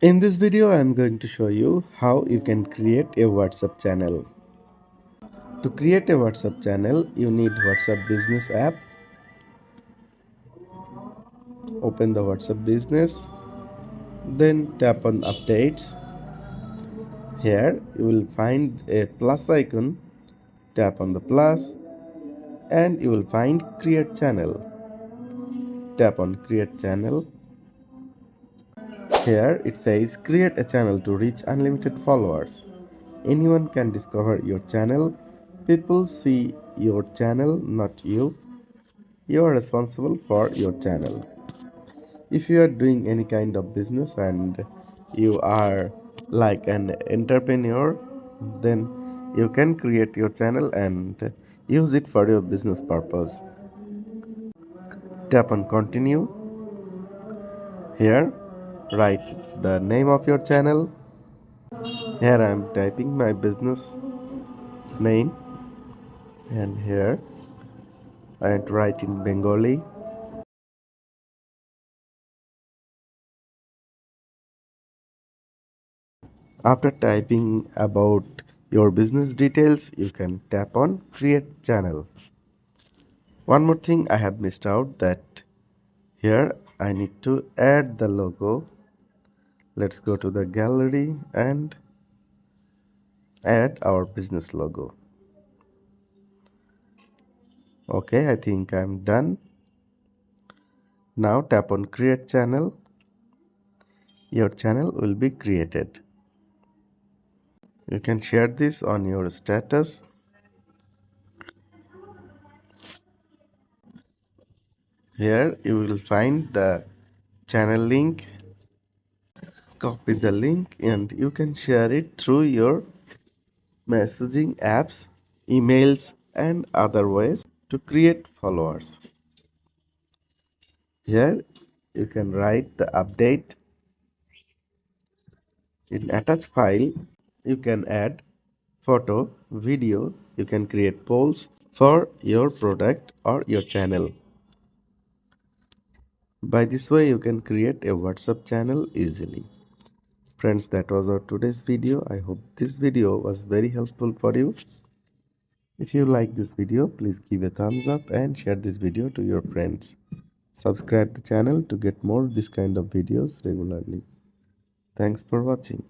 In this video, I am going to show you how you can create a WhatsApp channel. To create a WhatsApp channel, you need WhatsApp Business app. Open the WhatsApp Business, then tap on Updates. Here, you will find a plus icon. Tap on the plus, and you will find Create Channel. Tap on Create Channel. Here, it says Create a channel to reach unlimited followers. Anyone can discover your channel. People see your channel, not you. You are responsible for your channel. If you are doing any kind of business and you are like an entrepreneur, then you can create your channel and use it for your business purpose. Tap on continue. Here, write the name of your channel. Here I am typing my business name, and here I am to write in Bengali. After typing about your business details, you can tap on create channel. One more thing I have missed out, that here I need to add the logo. Let's go to the gallery and add our business logo. Okay, I think I'm done. Now tap on create channel. Your channel will be created. You can share this on your status. Here you will find the channel link. Copy the link and you can share it through your messaging apps, emails, and other ways to create followers. Here you can write the update. In attach file, you can add photo, video, you can create polls for your product or your channel. By this way, you can create a WhatsApp channel easily. Friends, that was our today's video. I hope this video was very helpful for you. If you like this video, please give a thumbs up and share this video to your friends. Subscribe the channel to get more this kind of videos regularly. Thanks for watching.